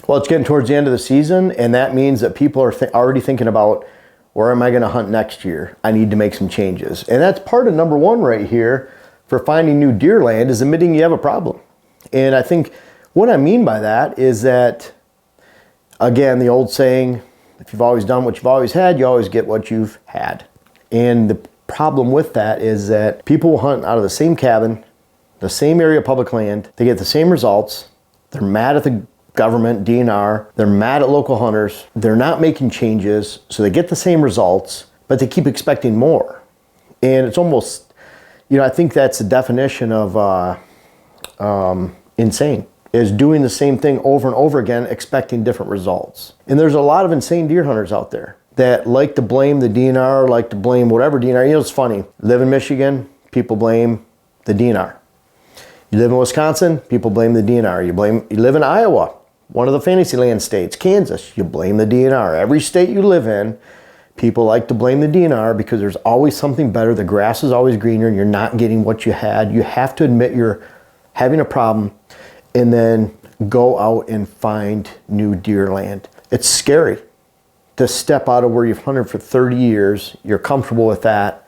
Well, it's getting towards the end of the season, and that means that people are already thinking about, where am I going to hunt next year? I need to make some changes. And that's part of number one right here for finding new deer land, is admitting you have a problem. And I think what I mean by that is that, again, the old saying, if you've always done what you've always had, you always get what you've had. And the problem with that is that people will hunt out of the same cabin, the same area of public land, they get the same results, they're mad at the government, DNR, they're mad at local hunters, they're not making changes, so they get the same results, but they keep expecting more. And it's almost, I think that's the definition of insane, is doing the same thing over and over again, expecting different results. And there's a lot of insane deer hunters out there that like to blame the DNR, like to blame whatever DNR. It's funny, live in Michigan, people blame the DNR. You live in Wisconsin, people blame the DNR. You live in Iowa, one of the Fantasyland states, Kansas, you blame the DNR. Every state you live in, people like to blame the DNR because there's always something better. The grass is always greener and you're not getting what you had. You have to admit you're having a problem and then go out and find new deer land. It's scary to step out of where you've hunted for 30 years. You're comfortable with that,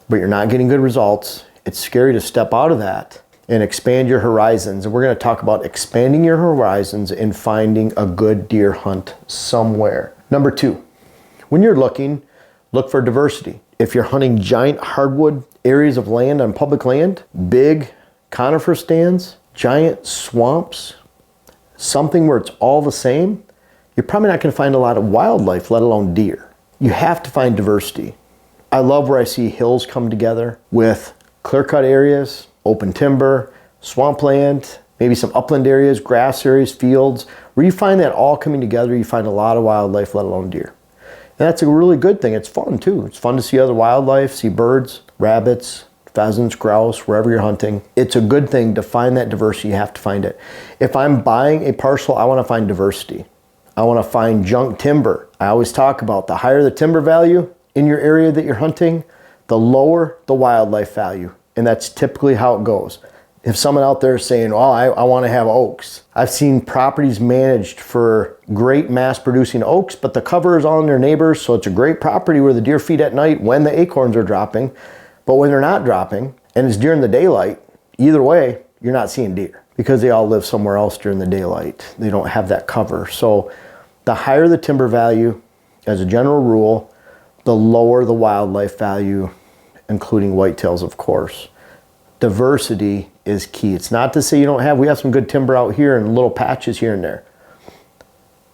but you're not getting good results. It's scary to step out of that and expand your horizons. And we're going to talk about expanding your horizons and finding a good deer hunt somewhere. Number two, when you're looking, look for diversity. If you're hunting giant hardwood areas of land on public land, big conifer stands, giant swamps, something where it's all the same, you're probably not going to find a lot of wildlife, let alone deer. You have to find diversity. I love where I see hills come together with clear-cut areas, open timber, swampland, maybe some upland areas, grass areas, fields. Where you find that all coming together, you find a lot of wildlife, let alone deer. And that's a really good thing. It's fun too. It's fun to see other wildlife, see birds, rabbits, pheasants, grouse, wherever you're hunting. It's a good thing to find that diversity. You have to find it. If I'm buying a parcel, I want to find diversity. I want to find junk timber. I always talk about the higher the timber value in your area that you're hunting, the lower the wildlife value. And that's typically how it goes. If someone out there is saying, oh, I want to have oaks. I've seen properties managed for great mass producing oaks, but the cover is on their neighbors, so it's a great property where the deer feed at night when the acorns are dropping. But when they're not dropping, and it's during the daylight, either way, you're not seeing deer because they all live somewhere else during the daylight. They don't have that cover. So the higher the timber value, as a general rule, the lower the wildlife value, including whitetails, of course. Diversity is key. It's not to say we have some good timber out here and little patches here and there.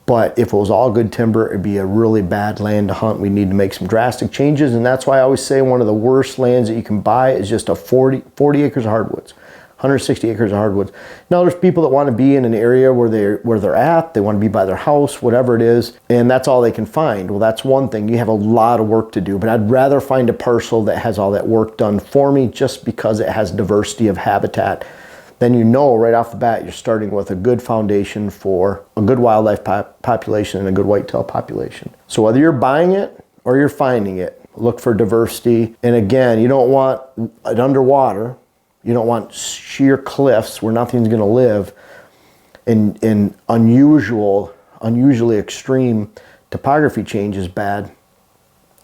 But if it was all good timber, it'd be a really bad land to hunt. We need to make some drastic changes. And that's why I always say one of the worst lands that you can buy is just a 40 acres of hardwoods, 160 acres of hardwoods. Now there's people that want to be in an area where they're at, they want to be by their house, whatever it is, and that's all they can find. Well, that's one thing. You have a lot of work to do, but I'd rather find a parcel that has all that work done for me just because it has diversity of habitat. Then right off the bat, you're starting with a good foundation for a good wildlife population and a good whitetail population. So whether you're buying it or you're finding it, look for diversity. And again, you don't want it underwater. You don't want sheer cliffs where nothing's going to live in unusually extreme topography change is bad.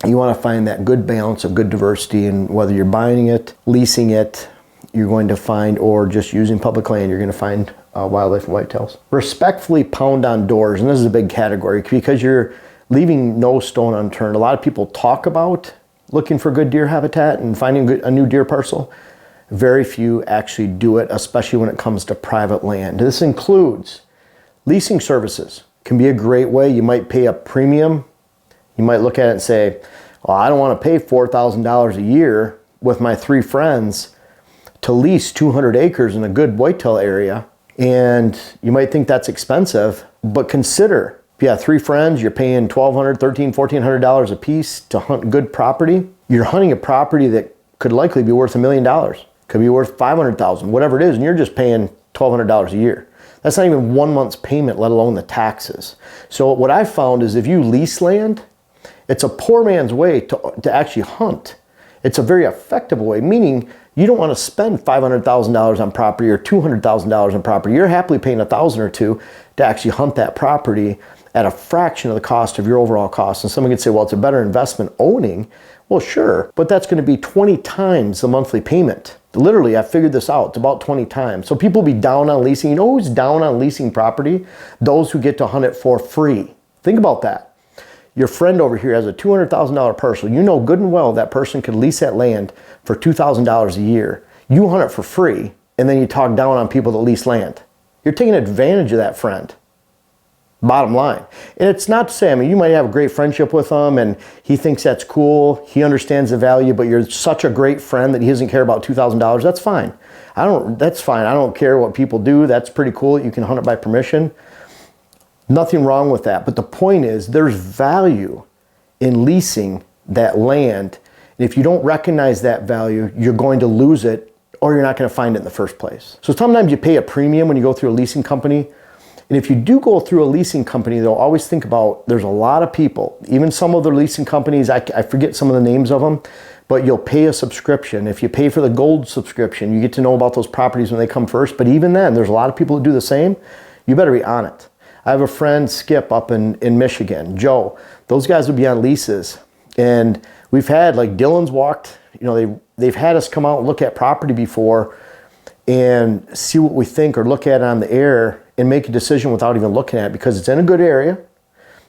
You want to find that good balance of good diversity, and whether you're buying it, leasing it, you're going to find, or just using public land, you're going to find wildlife and whitetails. Respectfully pound on doors, and this is a big category because you're leaving no stone unturned. A lot of people talk about looking for good deer habitat and finding a new deer parcel. Very few actually do it, especially when it comes to private land. This includes leasing services. Can be a great way. You might pay a premium. You might look at it and say, well, I don't want to pay $4,000 a year with my 3 friends to lease 200 acres in a good whitetail area. And you might think that's expensive, but consider, if you have 3 friends, you're paying $1,200, $1,300, $1,400 a piece to hunt good property. You're hunting a property that could likely be worth $1 million. Could be worth $500,000, whatever it is, and you're just paying $1,200 a year. That's not even 1 month's payment, let alone the taxes. So what I've found is if you lease land, it's a poor man's way to actually hunt. It's a very effective way, meaning You don't want to spend $500,000 on property or $200,000 on property. You're happily paying $1,000 or $2,000 to actually hunt that property at a fraction of the cost of your overall cost. And someone could say, well, it's a better investment owning. Well, sure, but that's going to be 20 times the monthly payment. Literally, I figured this out. It's about 20 times. So people be down on leasing. You know who's down on leasing property? Those who get to hunt it for free. Think about that. Your friend over here has a $200,000 parcel. You know good and well that person could lease that land for $2,000 a year. You hunt it for free, and then you talk down on people that lease land. You're taking advantage of that friend. Bottom line. And it's not to say, I mean, you might have a great friendship with him and he thinks that's cool. He understands the value, but you're such a great friend that he doesn't care about $2,000. That's fine. That's fine. I don't care what people do. That's pretty cool that you can hunt it by permission. Nothing wrong with that. But the point is, there's value in leasing that land. And if you don't recognize that value, you're going to lose it or you're not going to find it in the first place. So sometimes you pay a premium when you go through a leasing company. And if you do go through a leasing company, they'll always think about, there's a lot of people, even some of the leasing companies, I forget some of the names of them, but you'll pay a subscription. If you pay for the gold subscription, you get to know about those properties when they come first. But even then, there's a lot of people that do the same. You better be on it. I have a friend, Skip, up in Michigan, Joe. Those guys would be on leases. And we've had, like Dylan's walked, you know, they've had us come out and look at property before and see what we think or look at it on the air and make a decision without even looking at it because it's in a good area,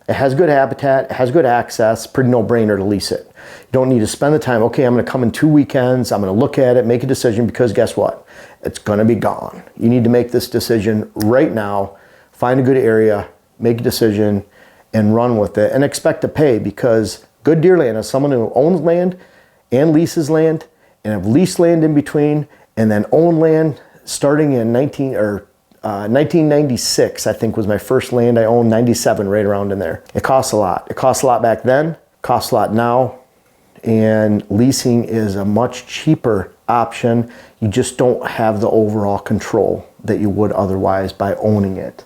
it has good habitat, it has good access, pretty no-brainer to lease it. You don't need to spend the time, okay, I'm gonna come in 2 weekends, I'm gonna look at it, make a decision because guess what? It's gonna be gone. You need to make this decision right now, find a good area, make a decision, and run with it and expect to pay because good deer land is someone who owns land and leases land and have leased land in between and then own land starting in 1996, I think was my first land I owned, 97, right around in there. It costs a lot. It costs a lot back then, costs a lot now, and leasing is a much cheaper option. You just don't have the overall control that you would otherwise by owning it.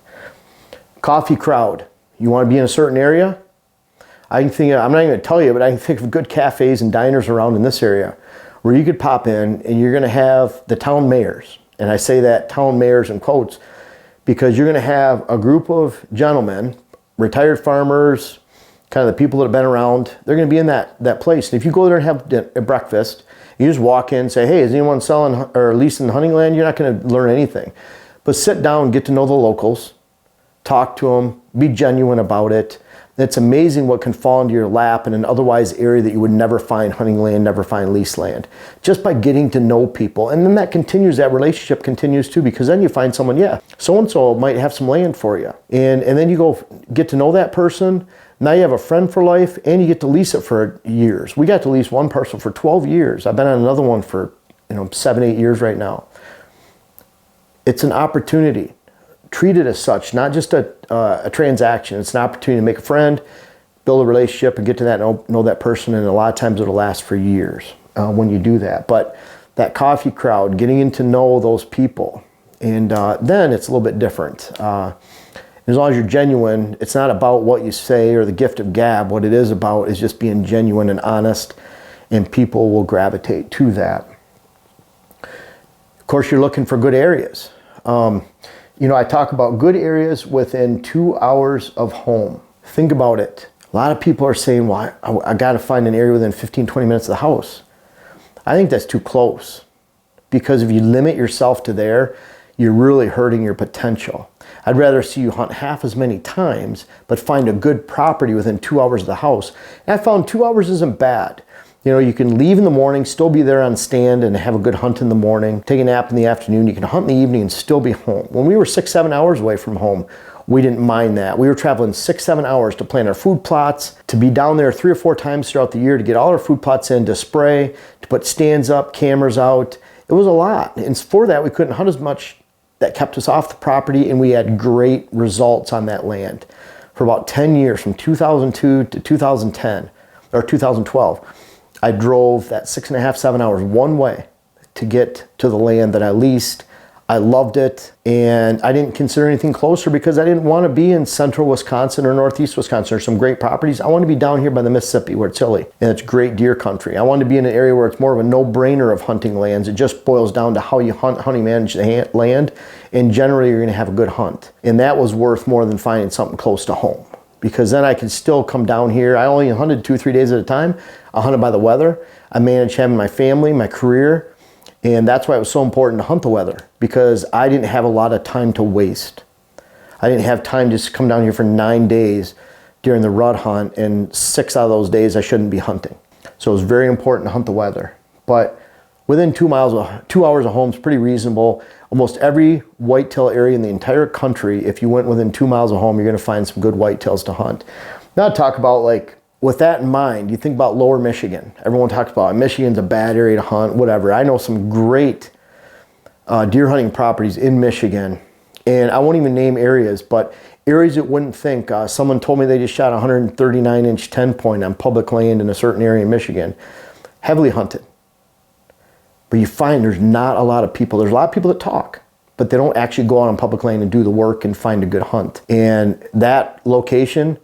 Coffee crowd. You want to be in a certain area? I'm not even going to tell you, but I can think of good cafes and diners around in this area where you could pop in and you're going to have the town mayors. And I say that town mayors in quotes because you're going to have a group of gentlemen, retired farmers, kind of the people that have been around. They're going to be in that place. And if you go there and have a breakfast, you just walk in and say, hey, is anyone selling or leasing hunting land? You're not going to learn anything. But sit down, get to know the locals, talk to them, be genuine about it. It's amazing what can fall into your lap in an otherwise area that you would never find hunting land, never find leased land, just by getting to know people. And then that relationship continues too, because then you find someone, yeah, so-and-so might have some land for you. And then you go get to know that person. Now you have a friend for life and you get to lease it for years. We got to lease one parcel for 12 years. I've been on another one for 7, 8 years right now. It's an opportunity. Treat it as such, not just a transaction. It's an opportunity to make a friend, build a relationship, and get to know that person. And a lot of times it'll last for years when you do that. But that coffee crowd, getting to know those people, and then it's a little bit different. As long as you're genuine, it's not about what you say or the gift of gab. What it is about is just being genuine and honest, and people will gravitate to that. Of course, you're looking for good areas. I talk about good areas within 2 hours of home. Think about it. A lot of people are saying, well, I got to find an area within 15, 20 minutes of the house. I think that's too close because if you limit yourself to there, you're really hurting your potential. I'd rather see you hunt half as many times, but find a good property within 2 hours of the house. And I found 2 hours isn't bad. You can leave in the morning, still be there on stand and have a good hunt in the morning, take a nap in the afternoon. You can hunt in the evening and still be home. When we were 6, 7 hours away from home, we didn't mind that. We were traveling 6, 7 hours to plant our food plots, to be down there 3 or 4 times throughout the year, to get all our food plots in, to spray, to put stands up, cameras out. It was a lot. And for that, we couldn't hunt as much. That kept us off the property, and we had great results on that land. For about 10 years, from 2002 to 2010, or 2012, I drove that 6.5, 7 hours one way to get to the land that I leased I loved it, and I didn't consider anything closer because I didn't want to be in central Wisconsin or northeast Wisconsin. There's some great properties. I want to be down here by the Mississippi where it's hilly and it's great deer country. I want to be in an area where it's more of a no-brainer of hunting lands. It just boils down to how you hunt, how you manage the land, and generally you're going to have a good hunt. And that was worth more than finding something close to home, because then I could still come down here. I only hunted 2 or 3 days at a time. I hunted by the weather. I managed having my family, my career. And that's why it was so important to hunt the weather, because I didn't have a lot of time to waste. I didn't have time to just come down here for 9 days during the rut hunt, and 6 out of those days I shouldn't be hunting. So it was very important to hunt the weather. But within 2 hours of home is pretty reasonable. Almost every whitetail area in the entire country, if you went within 2 miles of home, you're gonna find some good whitetails to hunt. Now talk about, like, with that in mind, you think about lower Michigan. Everyone talks about Michigan's a bad area to hunt, whatever. I know some great deer hunting properties in Michigan, and I won't even name areas, but areas that wouldn't think. Someone told me they just shot a 139-inch 10-point on public land in a certain area in Michigan, heavily hunted. But you find there's not a lot of people. There's a lot of people that talk, but they don't actually go out on public land and do the work and find a good hunt. And that location,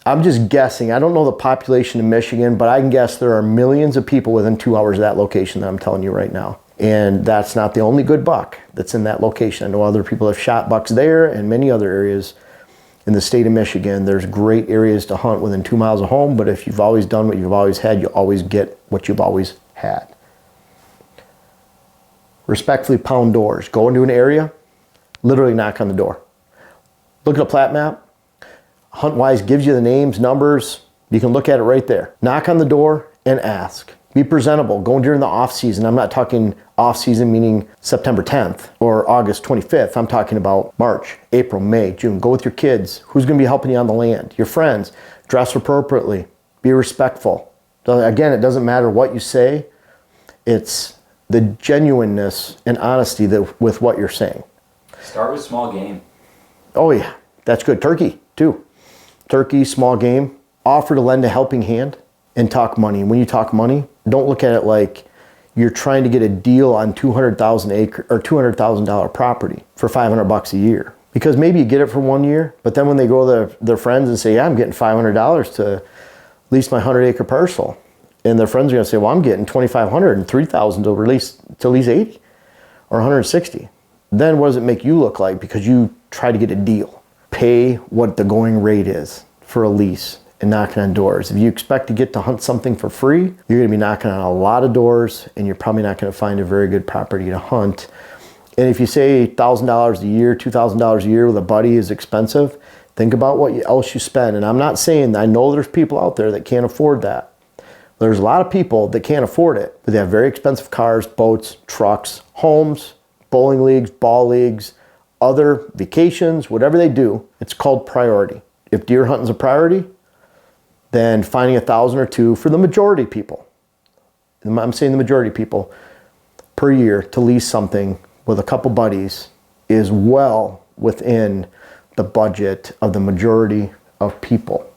I'm just guessing. I don't know the population in Michigan, but I can guess there are millions of people within 2 hours of that location that I'm telling you right now. And that's not the only good buck that's in that location. I know other people have shot bucks there and many other areas in the state of Michigan. There's great areas to hunt within 2 miles of home, but if you've always done what you've always had, you always get what you've always had. Respectfully pound doors. Go into an area, literally knock on the door. Look at a plat map. HuntWise gives you the names, numbers. You can look at it right there. Knock on the door and ask. Be presentable. Go during the off season. I'm not talking off season meaning September 10th or August 25th. I'm talking about March, April, May, June. Go with your kids. Who's going to be helping you on the land? Your friends. Dress appropriately. Be respectful. Again, it doesn't matter what you say. It's the genuineness and honesty with what you're saying. Start with small game. Oh yeah, that's good. Turkey too. Turkey, small game. Offer to lend a helping hand and talk money. When you talk money, don't look at it like you're trying to get a deal on $200,000 property for $500 a year. Because maybe you get it for 1 year, but then when they go to their friends and say, yeah, I'm getting $500 to lease my 100-acre parcel, and their friends are going to say, well, I'm getting $2,500 and $3,000 to lease 80 or 160. Then what does it make you look like? Because you try to get a deal. Pay what the going rate is for a lease and knocking on doors. If you expect to get to hunt something for free, you're going to be knocking on a lot of doors, and you're probably not going to find a very good property to hunt. And if you say $1,000 a year, $2,000 a year with a buddy is expensive, think about what else you spend. And I'm not saying, I know there's people out there that can't afford that. There's a lot of people that can't afford it, but they have very expensive cars, boats, trucks, homes, bowling leagues, ball leagues, other vacations, whatever they do. It's called priority. If deer hunting is a priority, then finding $1,000 or $2,000 for the majority of people, I'm saying the majority of people, per year to lease something with a couple buddies is well within the budget of the majority of people.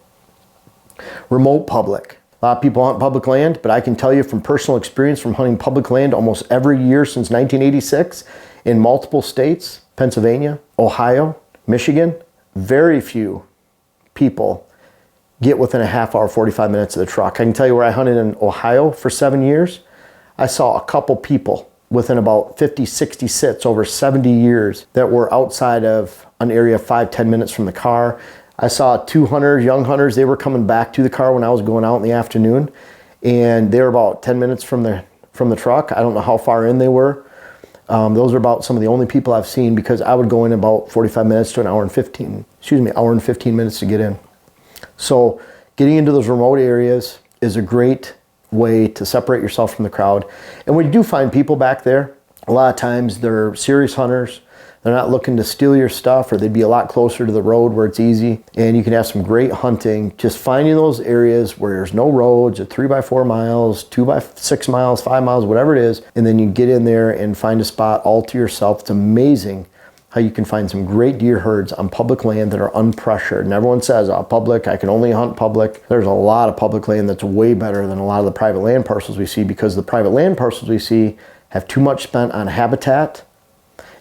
Remote public. A lot of people hunt public land, but I can tell you from personal experience from hunting public land almost every year since 1986 in multiple states, Pennsylvania, Ohio, Michigan, very few people get within a half hour, 45 minutes of the truck. I can tell you where I hunted in Ohio for 7 years. I saw a couple people within about 50, 60 sits over 70 years that were outside of an area 5-10 minutes from the car. I saw 2 hunters, young hunters, they were coming back to the car when I was going out in the afternoon, and they were about 10 minutes from the truck. I don't know how far in they were. Those are about some of the only people I've seen, because I would go in about 45 minutes to an hour and 15 minutes to get in. So getting into those remote areas is a great way to separate yourself from the crowd. And when you do find people back there, a lot of times they're serious hunters. They're not looking to steal your stuff, or they'd be a lot closer to the road where it's easy. And you can have some great hunting. Just finding those areas where there's no roads, 3x4 miles, 2x6 miles, 5 miles, whatever it is. And then you get in there and find a spot all to yourself. It's amazing how you can find some great deer herds on public land that are unpressured. And everyone says, oh, public, I can only hunt public. There's a lot of public land that's way better than a lot of the private land parcels we see, because the private land parcels we see have too much spent on habitat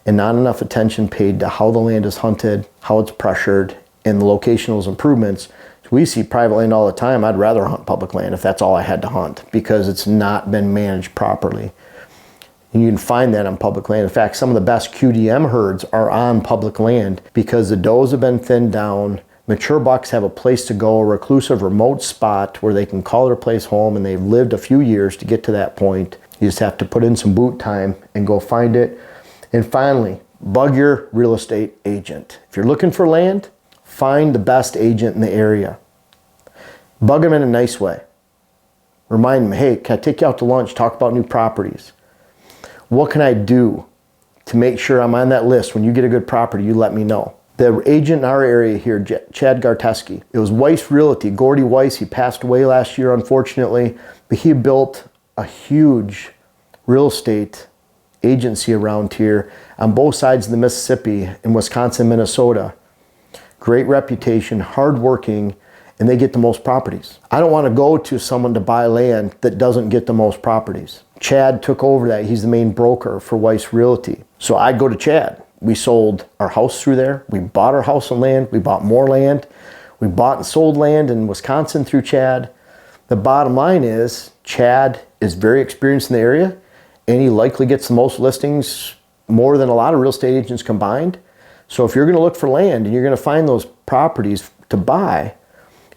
and not enough attention paid to how the land is hunted, how it's pressured, and the locational improvements. We see private land all the time. I'd rather hunt public land if that's all I had to hunt, because it's not been managed properly. And you can find that on public land. In fact, some of the best QDM herds are on public land because the does have been thinned down. Mature bucks have a place to go, a reclusive, remote spot where they can call their place home, and they've lived a few years to get to that point. You just have to put in some boot time and go find it. And finally, bug your real estate agent. If you're looking for land, find the best agent in the area. Bug them in a nice way. Remind them, hey, can I take you out to lunch, talk about new properties? What can I do to make sure I'm on that list? When you get a good property, you let me know. The agent in our area here, Chad Garteski, it was Weiss Realty, Gordy Weiss. He passed away last year, unfortunately, but he built a huge real estate agency around here on both sides of the Mississippi, in Wisconsin, Minnesota. Great reputation, hardworking, and they get the most properties. I don't want to go to someone to buy land that doesn't get the most properties. Chad took over that. He's the main broker for Weiss Realty. So I go to Chad. We sold our house through there. We bought our house and land. We bought more land. We bought and sold land in Wisconsin through Chad. The bottom line is Chad is very experienced in the area, and he likely gets the most listings, more than a lot of real estate agents combined. So if you're going to look for land and you're going to find those properties to buy,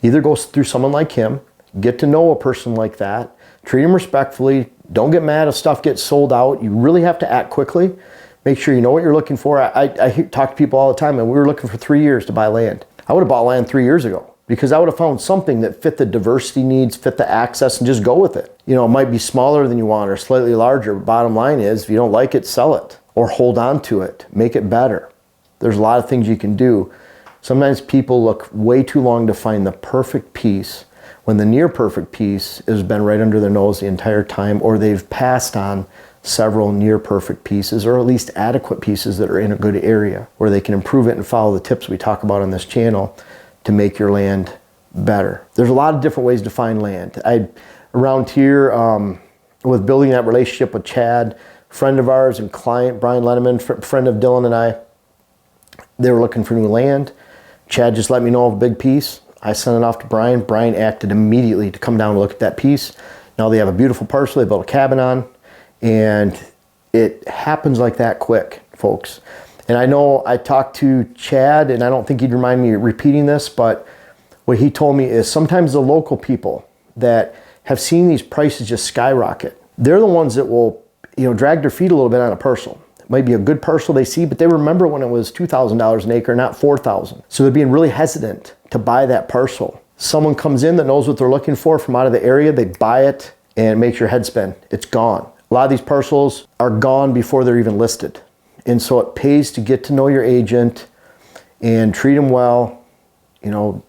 either go through someone like him, get to know a person like that, treat him respectfully, don't get mad if stuff gets sold out. You really have to act quickly. Make sure you know what you're looking for. I talk to people all the time, and we were looking for 3 years to buy land. I would have bought land 3 years ago because I would have found something that fit the diversity needs, fit the access, and just go with it. You know, it might be smaller than you want or slightly larger, but bottom line is, if you don't like it, sell it or hold on to it, make it better. There's a lot of things you can do. Sometimes people look way too long to find the perfect piece when the near perfect piece has been right under their nose the entire time, or they've passed on several near perfect pieces, or at least adequate pieces that are in a good area where they can improve it and follow the tips we talk about on this channel to make your land better. There's a lot of different ways to find land. Around here, with building that relationship with Chad, friend of ours and client, Brian Lenneman, friend of Dylan and I, they were looking for new land. Chad just let me know of a big piece. I sent it off to Brian. Brian acted immediately to come down and look at that piece. Now they have a beautiful parcel they built a cabin on, and it happens like that quick, folks. And I know I talked to Chad, and I don't think he'd remind me of repeating this, but what he told me is sometimes the local people that have seen these prices just skyrocket, they're the ones that will, drag their feet a little bit on a parcel. It might be a good parcel they see, but they remember when it was $2,000 an acre, not $4,000. So they're being really hesitant to buy that parcel. Someone comes in that knows what they're looking for from out of the area, they buy it, and it makes your head spin. It's gone. A lot of these parcels are gone before they're even listed. And so it pays to get to know your agent and treat them well.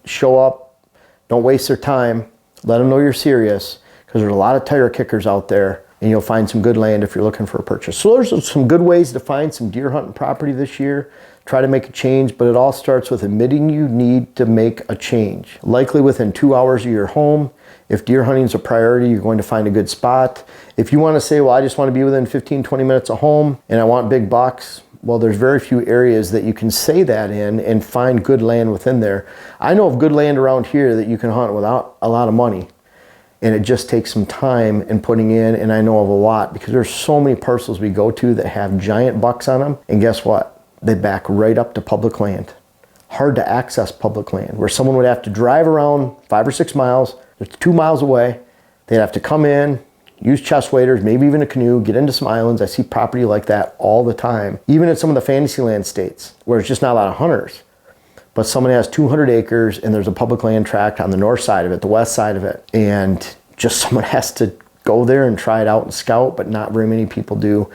Show up, don't waste their time, let them know you're serious, because there's a lot of tire kickers out there, and you'll find some good land if you're looking for a purchase. So there's some good ways to find some deer hunting property this year. Try to make a change, but it all starts with admitting you need to make a change. Likely within 2 hours of your home. If deer hunting is a priority, you're going to find a good spot. If you want to say, well, I just want to be within 15, 20 minutes of home and I want big bucks, well, there's very few areas that you can say that in and find good land within there. I know of good land around here that you can hunt without a lot of money, and it just takes some time and putting in, and I know of a lot because there's so many parcels we go to that have giant bucks on them, and guess what? They back right up to public land. Hard to access public land, where someone would have to drive around 5 or 6 miles, it's 2 miles away, they'd have to come in, use chest waders, maybe even a canoe, get into some islands. I see property like that all the time. Even in some of the Fantasyland states, where it's just not a lot of hunters, but someone has 200 acres and there's a public land tract on the north side of it, the west side of it, and just someone has to go there and try it out and scout, but not very many people do.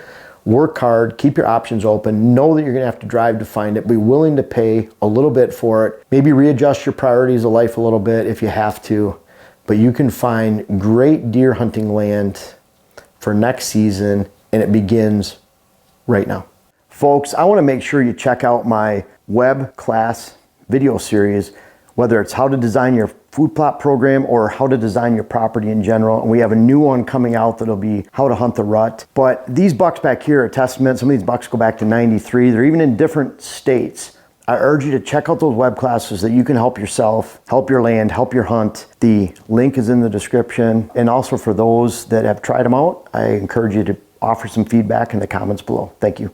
Work hard, keep your options open, know that you're gonna have to drive to find it, be willing to pay a little bit for it, maybe readjust your priorities of life a little bit if you have to, but you can find great deer hunting land for next season, and it begins right now. Folks, I wanna make sure you check out my web class video series, whether it's how to design your food plot program or how to design your property in general. And we have a new one coming out that'll be how to hunt the rut. But these bucks back here are a testament. Some of these bucks go back to 93. They're even in different states. I urge you to check out those web classes that you can help yourself, help your land, help your hunt. The link is in the description. And also for those that have tried them out, I encourage you to offer some feedback in the comments below. Thank you.